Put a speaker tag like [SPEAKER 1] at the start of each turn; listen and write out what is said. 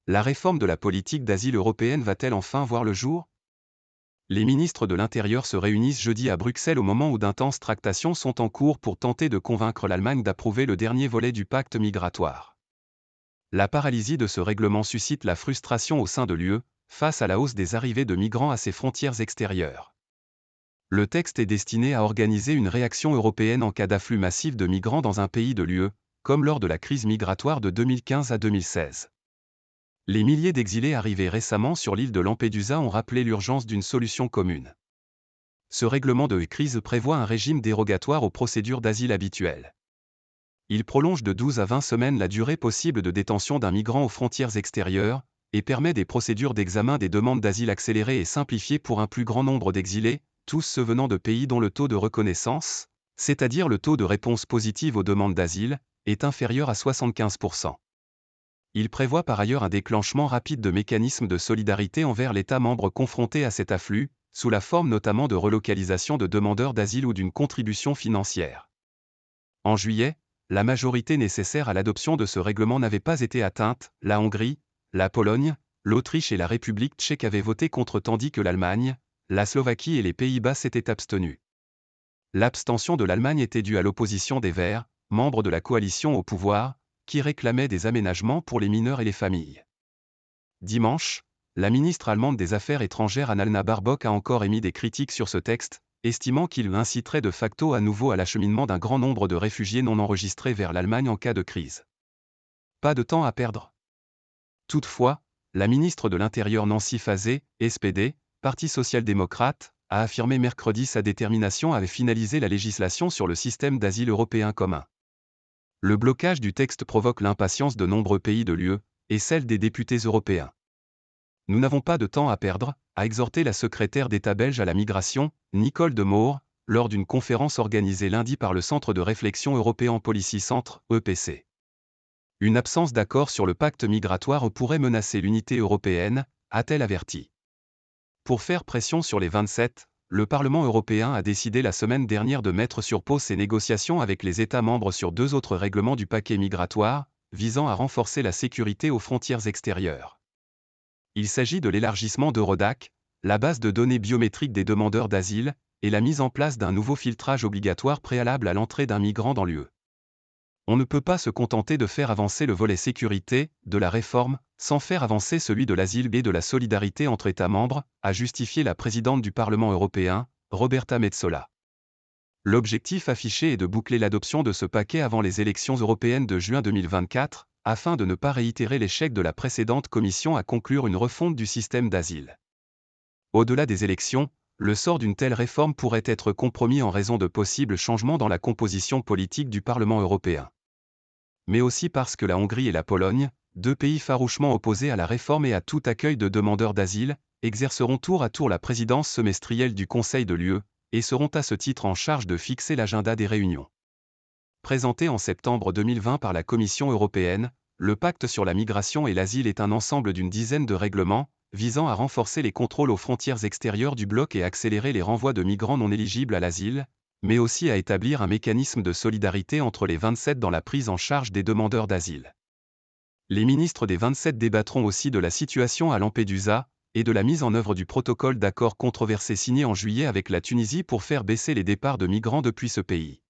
[SPEAKER 1] La réforme de la politique d'asile européenne va-t-elle enfin voir le jour? Les ministres de l'Intérieur se réunissent jeudi à Bruxelles au moment où d'intenses tractations sont en cours pour tenter de convaincre l'Allemagne d'approuver le dernier volet du pacte migratoire. La paralysie de ce règlement suscite la frustration au sein de l'UE, face à la hausse des arrivées de migrants à ses frontières extérieures. Le texte est destiné à organiser une réaction européenne en cas d'afflux massif de migrants dans un pays de l'UE, comme lors de la crise migratoire de 2015 à 2016. Les milliers d'exilés arrivés récemment sur l'île de Lampedusa ont rappelé l'urgence d'une solution commune. Ce règlement de crise prévoit un régime dérogatoire aux procédures d'asile habituelles. Il prolonge de 12 à 20 semaines la durée possible de détention d'un migrant aux frontières extérieures, et permet des procédures d'examen des demandes d'asile accélérées et simplifiées pour un plus grand nombre d'exilés, tous ceux venant de pays dont le taux de reconnaissance, c'est-à-dire le taux de réponse positive aux demandes d'asile, est inférieur à 75%. Il prévoit par ailleurs un déclenchement rapide de mécanismes de solidarité envers l'État membre confronté à cet afflux, sous la forme notamment de relocalisation de demandeurs d'asile ou d'une contribution financière. En juillet, la majorité nécessaire à l'adoption de ce règlement n'avait pas été atteinte, la Hongrie, la Pologne, l'Autriche et la République tchèque avaient voté contre tandis que l'Allemagne, la Slovaquie et les Pays-Bas s'étaient abstenus. L'abstention de l'Allemagne était due à l'opposition des Verts, membres de la coalition au pouvoir, qui réclamaient des aménagements pour les mineurs et les familles. Dimanche, la ministre allemande des Affaires étrangères Annalena Baerbock a encore émis des critiques sur ce texte, estimant qu'il inciterait de facto à nouveau à l'acheminement d'un grand nombre de réfugiés non enregistrés vers l'Allemagne en cas de crise. Pas de temps à perdre. Toutefois, la ministre de l'Intérieur Nancy Faeser, SPD, Parti social-démocrate, a affirmé mercredi sa détermination à finaliser la législation sur le système d'asile européen commun. Le blocage du texte provoque l'impatience de nombreux pays de l'UE, et celle des députés européens. Nous n'avons pas de temps à perdre, a exhorté la secrétaire d'État belge à la migration, Nicole de Moore, lors d'une conférence organisée lundi par le Centre de réflexion European Policy Centre, EPC. Une absence d'accord sur le pacte migratoire pourrait menacer l'unité européenne, a-t-elle averti. Pour faire pression sur les 27, le Parlement européen a décidé la semaine dernière de mettre sur pause ses négociations avec les États membres sur 2 autres règlements du paquet migratoire, visant à renforcer la sécurité aux frontières extérieures. Il s'agit de l'élargissement d'Eurodac, la base de données biométriques des demandeurs d'asile, et la mise en place d'un nouveau filtrage obligatoire préalable à l'entrée d'un migrant dans l'UE. On ne peut pas se contenter de faire avancer le volet sécurité de la réforme, sans faire avancer celui de l'asile et de la solidarité entre États membres, a justifié la présidente du Parlement européen, Roberta Metsola. L'objectif affiché est de boucler l'adoption de ce paquet avant les élections européennes de juin 2024, afin de ne pas réitérer l'échec de la précédente Commission à conclure une refonte du système d'asile. Au-delà des élections, le sort d'une telle réforme pourrait être compromis en raison de possibles changements dans la composition politique du Parlement européen. Mais aussi parce que la Hongrie et la Pologne, 2 pays farouchement opposés à la réforme et à tout accueil de demandeurs d'asile, exerceront tour à tour la présidence semestrielle du Conseil de l'UE, et seront à ce titre en charge de fixer l'agenda des réunions. Présenté en septembre 2020 par la Commission européenne, le pacte sur la migration et l'asile est un ensemble d'une dizaine de règlements, visant à renforcer les contrôles aux frontières extérieures du bloc et accélérer les renvois de migrants non éligibles à l'asile, mais aussi à établir un mécanisme de solidarité entre les 27 dans la prise en charge des demandeurs d'asile. Les ministres des 27 débattront aussi de la situation à Lampedusa, et de la mise en œuvre du protocole d'accord controversé signé en juillet avec la Tunisie pour faire baisser les départs de migrants depuis ce pays.